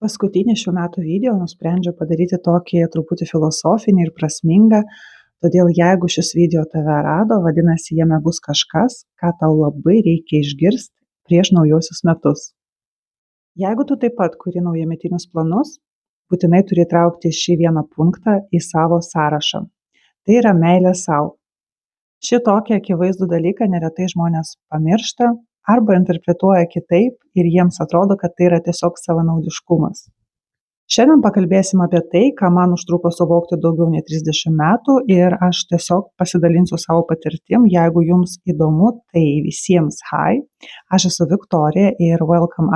Paskutinį šių metų video nusprendžiau padaryti tokį truputį filosofinį ir prasmingą, todėl jeigu šis video tave rado, vadinasi, jame bus kažkas, ką tau labai reikia išgirsti prieš naujosius metus. Jeigu tu taip pat kuri naujametinius planus, būtinai turi traukti šį vieną punktą į savo sąrašą. Tai yra meilė sau. Šitokį akivaizdų dalyką neretai žmonės pamiršta arba interpretuoja kitaip ir jiems atrodo, kad tai yra tiesiog savanaudiškumas. Šiandien pakalbėsim apie tai, ką man užtruko suvokti daugiau nei 30 metų ir aš tiesiog pasidalinsiu savo patirtim. Jeigu jums įdomu, tai visiems hi, aš esu Viktorija ir welcome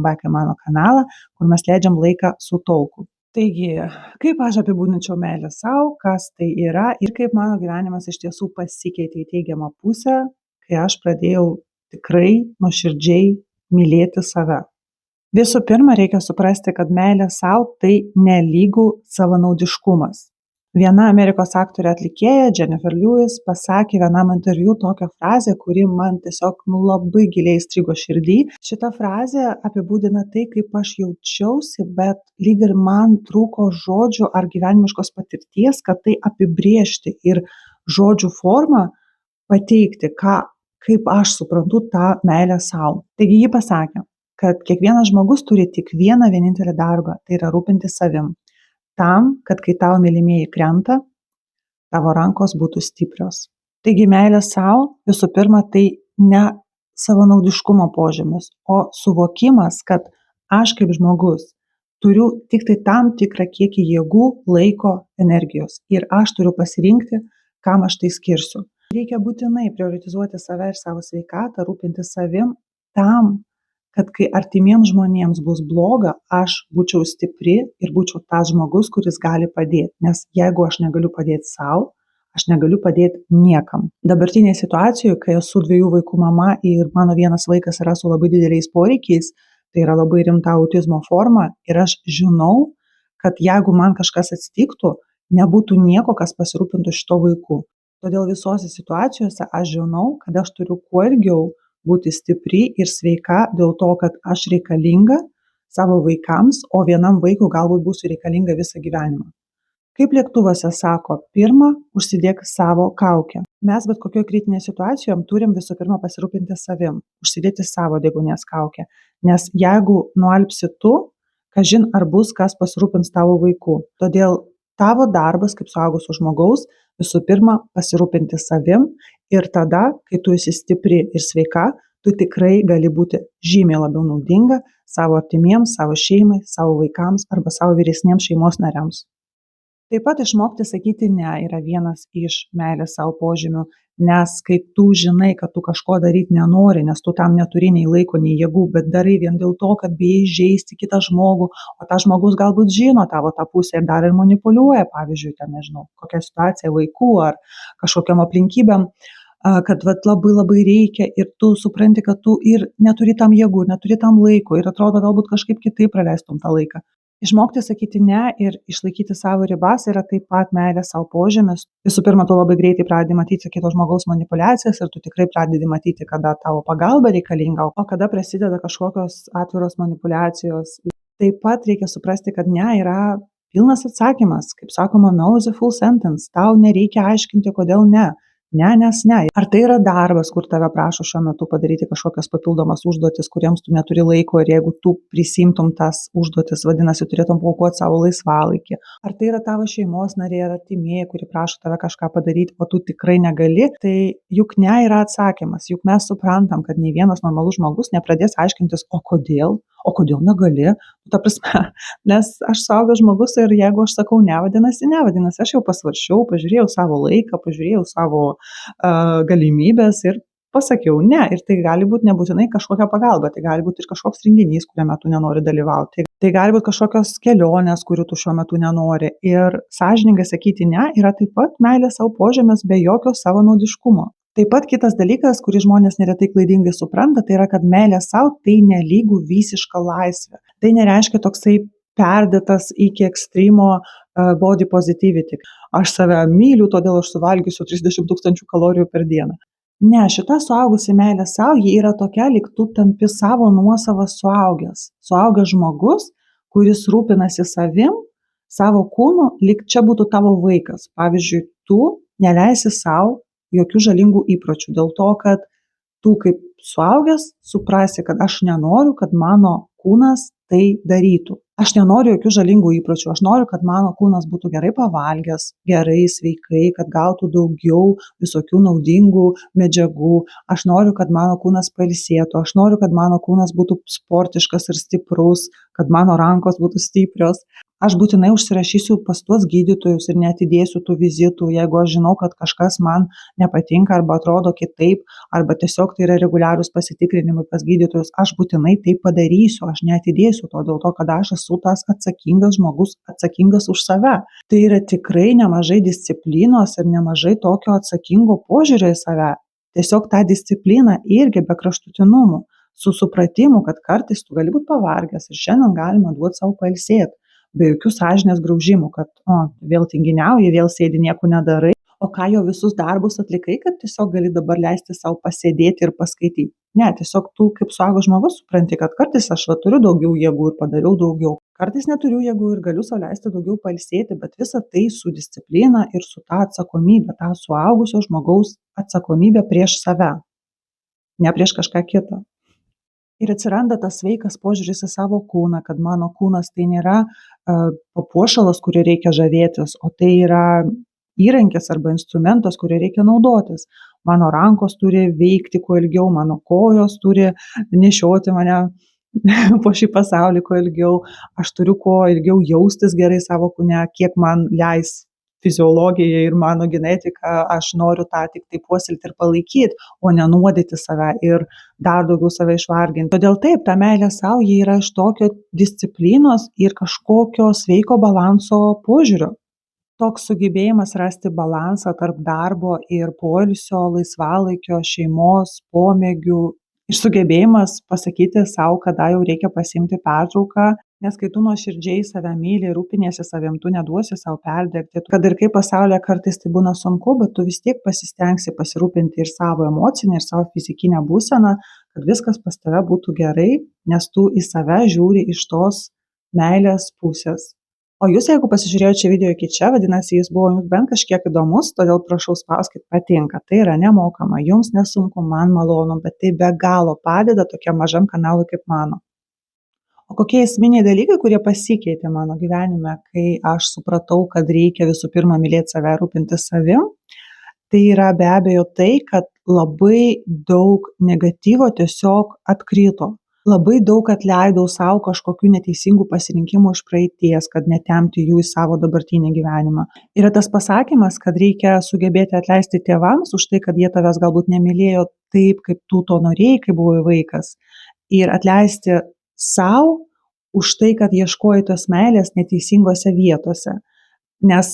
back į mano kanalą, kur mes leidžiam laiką su talku. Taigi, kaip aš apibūdinčiau meilę sau, kas tai yra ir kaip mano gyvenimas iš tiesų pasikeitė į teigiamą pusę, kai aš pradėjau tikrai nuoširdžiai mylėti save. Visų pirma, reikia suprasti, kad meilė sau tai nelygu savanaudiškumas. Viena Amerikos aktorė atlikėja, Jennifer Lewis, pasakė vienam interviu tokią frazę, kuri man tiesiog labai giliai įstrigo širdį. Šita frazė apibūdina tai, kaip aš jaučiausi, bet lyg ir man trūko žodžių ar gyvenimiškos patirties, kad tai apibrėžti ir žodžių formą pateikti, kaip aš suprantu tą meilę sau. Taigi ji pasakė, kad kiekvienas žmogus turi tik vieną vienintelį darbą, tai yra rūpintis savim. Tam, kad kai tavo mylimieji krenta, tavo rankos būtų stiprios. Taigi meilė sau, visų pirma, tai ne savanaudiškumo požymis, o suvokimas, kad aš kaip žmogus turiu tik tai tam tikrą kiekį jėgų, laiko, energijos ir aš turiu pasirinkti, kam aš tai skirsiu. Reikia būtinai prioritizuoti save ir savo sveikatą, rūpintis savim tam, kad kai artimiems žmonėms bus bloga, aš būčiau stipri ir būčiau tas žmogus, kuris gali padėti. Nes jeigu aš negaliu padėti sau, aš negaliu padėti niekam. Dabartinėje situacijoje, kai esu 2 vaikų mama ir mano vienas vaikas yra su labai dideliais poreikiais, tai yra labai rimta autizmo forma ir aš žinau, kad jeigu man kažkas atsitiktų, nebūtų nieko, kas pasirūpintų šito vaiku. Todėl visose situacijose aš žinau, kad aš turiu kuo ilgiau būti stipri ir sveika dėl to, kad aš reikalinga savo vaikams, o vienam vaikui galbūt būsiu reikalinga visą gyvenimą. Kaip lėktuvuose sako, pirma, užsidėk savo kaukę. Mes bet kokioje kritinėje situacijoje turim visų pirma pasirūpinti savim, užsidėti savo deguonies kaukę. Nes jeigu nualpsi tu, kažin ar bus kas pasirūpins tavo vaikų. Todėl tavo darbas kaip suaugusio žmogaus visų pirma pasirūpinti savim ir tada, kai tu esi stipri ir sveika, tu tikrai gali būti žymiai labiau naudinga savo artimiems, savo šeimai, savo vaikams arba savo vyresniems šeimos nariams. Taip pat išmokti sakyti ne yra vienas iš meilės savo požymių, nes kai tu žinai, kad tu kažko daryti nenori, nes tu tam neturi nei laiko, nei jėgų, bet darai vien dėl to, kad bijai žeisti kitą žmogų, o tas žmogus galbūt žino tavo tą pusę ir dar ir manipuliuoja, pavyzdžiui, nežinau, kokia situacija vaikų ar kažkokiam aplinkybėm, kad labai reikia ir tu supranti, kad tu ir neturi tam jėgų, neturi tam laiko ir atrodo galbūt kažkaip kitaip praleistum tą laiką. Išmokti sakyti ne ir išlaikyti savo ribas yra taip pat meilės savo požymis. Visų pirma, tu labai greitai pradedi matyti kito žmogaus manipulacijas ir tu tikrai pradedi matyti, kada tavo pagalba reikalinga, o kada prasideda kažkokios atviros manipulacijos. Taip pat reikia suprasti, kad ne yra pilnas atsakymas. Kaip sakoma, no is a full sentence. Tau nereikia aiškinti, kodėl ne. Ne, nes ne. Ar tai yra darbas, kur tave prašo šiuo metu padaryti kažkokias papildomas užduotis, kuriems tu neturi laiko ir jeigu tu prisimtum tas užduotis, vadinasi, turėtum paaukoti savo laisvalaikį. Ar tai yra tavo šeimos nariai ar artimieji, kuri prašo tave kažką padaryti, o tu tikrai negali, tai juk ne yra atsakymas. Juk mes suprantam, kad nei vienas normalus žmogus nepradės aiškintis, o kodėl negali. Ta prasme, nes aš suaugęs žmogus ir jeigu aš sakau ne, vadinasi, aš jau pasvaršiau, pažiūrėjau savo laiką, pažiūrėjau savo galimybės ir pasakiau ne. Ir tai gali būti nebūtinai kažkokia pagalba, tai gali būti ir kažkoks renginys, kuriame tu nenori dalyvauti. Tai gali būti kažkokios kelionės, kurių tu šiuo metu nenori. Ir sąžiningai sakyti ne yra taip pat meilės savo požymis be jokio savanaudiškumo. Taip pat kitas dalykas, kurį žmonės neretai klaidingai supranta, tai yra, kad meilė sau tai nelygu visiška laisvė. Tai nereiškia toksai perdėtas iki ekstremo body positivity. Aš save myliu, todėl aš suvalgysiu 30 000 kalorijų per dieną. Ne, šita suaugusi meilė sau, ji yra tokia, lyg tu tampi savo nuosavas suaugęs žmogus, kuris rūpinasi savim, savo kūnu, lyg čia būtų tavo vaikas. Pavyzdžiui, tu neleisi sau jokių žalingų įpročių, dėl to, kad tu kaip suaugęs suprasi, kad aš nenoriu, kad mano kūnas tai darytų. Aš nenoriu jokių žalingų įpročių, aš noriu, kad mano kūnas būtų gerai pavalgęs, gerai, sveikai, kad gautų daugiau visokių naudingų medžiagų. Aš noriu, kad mano kūnas pailsėtų, aš noriu, kad mano kūnas būtų sportiškas ir stiprus, kad mano rankos būtų stiprios. Aš būtinai užsirašysiu pas tuos gydytojus ir neatidėsiu tų vizitų, jeigu aš žinau, kad kažkas man nepatinka arba atrodo kitaip, arba tiesiog tai yra reguliarūs pasitikrinimai pas gydytojus. Aš būtinai tai padarysiu, aš neatidėsiu to, dėl to, kad aš esu tas atsakingas žmogus, atsakingas už save. Tai yra tikrai nemažai disciplinos ir nemažai tokio atsakingo požiūrio į save. Tiesiog tą discipliną irgi be kraštutinumų, su supratimu, kad kartais tu gali būti pavargęs ir šiandien galima duoti savo pailsėti. Be jokių sąžinės graužimų, kad vėl tinginiauji, vėl sėdi, nieko nedarai, o ką jau visus darbus atlikai, kad tiesiog gali dabar leisti savo pasėdėti ir paskaityti. Ne, tiesiog tu kaip suaugęs žmogus supranti, kad kartais aš turiu daugiau jėgų ir padariau daugiau, kartais neturiu jėgų ir galiu sau leisti daugiau pailsėti, bet visa tai su disciplina ir su ta atsakomybė, ta suaugusio žmogaus atsakomybė prieš save, ne prieš kažką kitą. Ir atsiranda tas sveikas požiūris į savo kūną, kad mano kūnas tai nėra papuošalas, kuriuo reikia žavėtis, o tai yra įrankis arba instrumentas, kuriuo reikia naudotis. Mano rankos turi veikti kuo ilgiau, mano kojos turi nešioti mane po šį pasaulį kuo ilgiau, aš turiu kuo ilgiau jaustis gerai savo kūne, kiek man leis fiziologija ir mano genetika, aš noriu tą tik tai puoselėti ir palaikyti, o nenuodyti save ir dar daugiau save išvarginti. Todėl taip, ta meilė savo yra iš tokio disciplinos ir kažkokio sveiko balanso požiūrio. Toks sugebėjimas rasti balansą tarp darbo ir poilsio, laisvalaikio, šeimos, pomėgių ir sugebėjimas pasakyti savo, kada jau reikia pasiimti pertrauką. Nes kai tu nuoširdžiai save myli ir rūpiniesi savim, tu neduosi savo perdegti. Kad ir kaip pasaulyje kartais tai būna sunku, bet tu vis tiek pasistengsi pasirūpinti ir savo emocinę, ir savo fizikinę būseną, kad viskas pas tave būtų gerai, nes tu į save žiūri iš tos meilės pusės. O jūs, jeigu pasižiūrėjote čia video iki čia, vadinasi, jis buvo jums bent kažkiek įdomus, todėl prašau spauskit patinka. Tai yra nemokama, jums nesunku, man malonu, bet tai be galo padeda tokiam mažam kanalui kaip mano. O kokie esminiai dalykai, kurie pasikeitė mano gyvenime, kai aš supratau, kad reikia visų pirma mylėti save, rūpintis savim, tai yra be abejo tai, kad labai daug negatyvo tiesiog atkrito. Labai daug atleidau savo kažkokių neteisingų pasirinkimų iš praeities, kad netemti jų į savo dabartinį gyvenimą. Yra tas pasakymas, kad reikia sugebėti atleisti tėvams už tai, kad jie tavęs galbūt nemylėjo taip, kaip tu to norėjai, kai buvai vaikas. Ir atleisti sau už tai, kad ieškoji tos meilės neteisingose vietose. Nes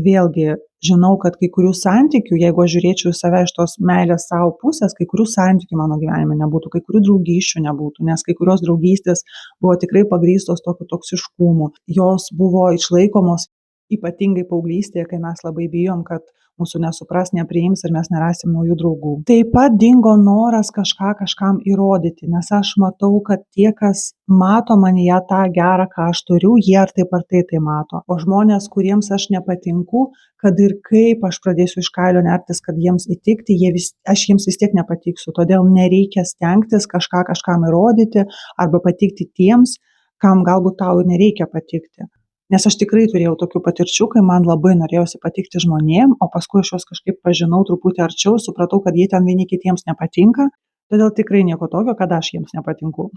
vėlgi žinau, kad kai kurių santykių, jeigu aš žiūrėčiau į save iš tos meilės savo pusės, kai kurių santykių mano gyvenime nebūtų, kai kurių draugysčių nebūtų, nes kai kurios draugystės buvo tikrai pagrįstos tokiu toksiškumu. Jos buvo išlaikomos ypatingai paauglystėje, kai mes labai bijom, kad mūsų nesupras, nepriims ir mes nerasim naujų draugų. Taip pat dingo noras kažkam įrodyti, nes aš matau, kad tie, kas mato manyje tą gerą, ką aš turiu, jie ar taip tai mato. O žmonės, kuriems aš nepatinku, kad ir kaip aš pradėsiu iš kailio nertis, kad jiems įtikti, aš jiems vis tiek nepatiksiu. Todėl nereikia stengtis kažkam įrodyti arba patikti tiems, kam galbūt tau nereikia patikti. Nes aš tikrai turėjau tokių patirčių, kai man labai norėjosi patikti žmonėm, o paskui aš juos kažkaip pažinau truputį arčiau, supratau, kad jie ten vieni kitiems nepatinka, todėl tikrai nieko tokio, kad aš jiems nepatinku.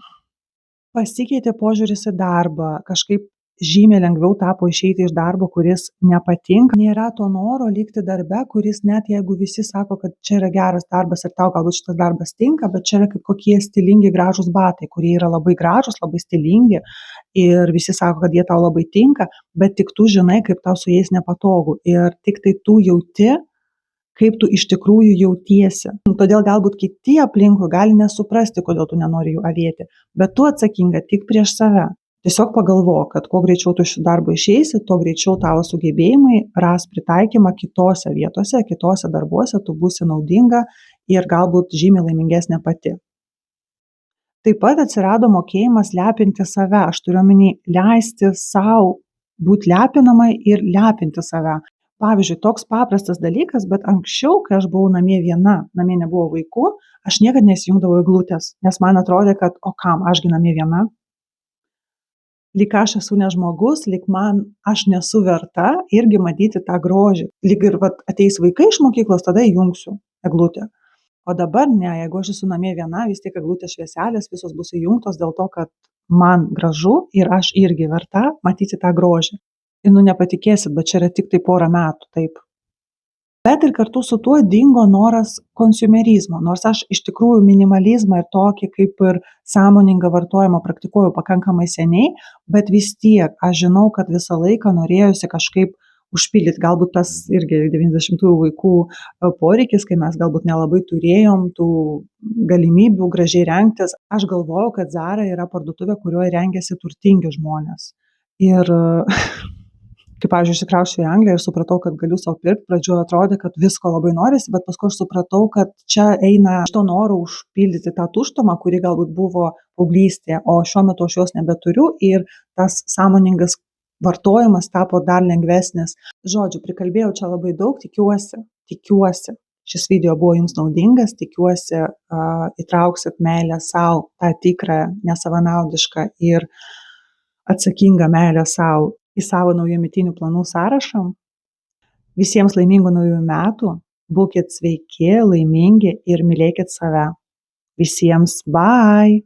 Pasikeitė požiūris į darbą, kažkaip žymiai lengviau tapo išeiti iš darbo, kuris nepatinka. Nėra to noro likti darbe, kuris net jeigu visi sako, kad čia yra geras darbas ir tau galbūt šitas darbas tinka, bet čia yra kaip kokie stilingi gražūs batai, kurie yra labai gražūs, labai stilingi ir visi sako, kad jie tau labai tinka, bet tik tu žinai, kaip tau su jais nepatogu ir tik tai tu jauti, kaip tu iš tikrųjų jautiesi. Todėl galbūt kiti aplinkui gali nesuprasti, kodėl tu nenori jų avėti, bet tu atsakinga tik prieš save. Tiesiog pagalvok, kad kuo greičiau tu iš darbo išeisi, tuo greičiau tavo sugebėjimai ras pritaikymą kitose vietose, kitose darbuose, tu būsi naudinga ir galbūt žymiai laimingesnė pati. Taip pat atsirado mokėjimas lepinti save. Aš turiu omeny leisti sau būti lepinamai ir lepinti save. Pavyzdžiui, toks paprastas dalykas, bet anksčiau, kai aš buvau namie viena, namie nebuvo vaikų, aš niekad nesijungdavau eglutės, nes man atrodė, kad o kam, ašgi namie viena. Lyg aš esu ne žmogus, lyg man aš nesu verta irgi matyti tą grožį. Lyg ir ateis vaikai iš mokyklos, tada įjungsiu eglutę. O dabar ne, jeigu aš esu namie viena, vis tiek eglutės švieselės visos bus įjungtos dėl to, kad man gražu ir aš irgi verta matyti tą grožį. Ir nepatikėsit, bet čia yra tik tai 1 metų, taip. Bet ir kartu su tuo dingo noras konsumerizmo, nors aš iš tikrųjų minimalizmą ir tokį kaip ir sąmoningą vartojimą praktikuoju pakankamai seniai, bet vis tiek aš žinau, kad visą laiką norėjusi kažkaip užpildyti, galbūt tas irgi 90-ųjų vaikų poreikis, kai mes galbūt nelabai turėjom tų galimybių gražiai rengtis. Aš galvojau, kad Zara yra parduotuvė, kurioje rengiasi turtingi žmonės. Ir kaip, pavyzdžiui, išsikrausčiau į Angliją ir supratau, kad galiu savo pirkti, pradžioje atrodė, kad visko labai norisi, bet paskui aš supratau, kad čia eina iš to noro užpildyti tą tuštumą, kuri galbūt buvo paauglystėje, o šiuo metu aš jos nebeturiu ir tas sąmoningas vartojimas tapo dar lengvesnis. Žodžiu, prikalbėjau čia labai daug, tikiuosi. Šis video buvo jums naudingas, tikiuosi įtrauksit meilę sau, tą tikrą, nesavanaudišką ir atsakingą meilę sau į savo naujametinių planų sąrašą. Visiems laimingų naujųjų metų, būkit sveiki, laimingi ir mylėkit save. Visiems bye!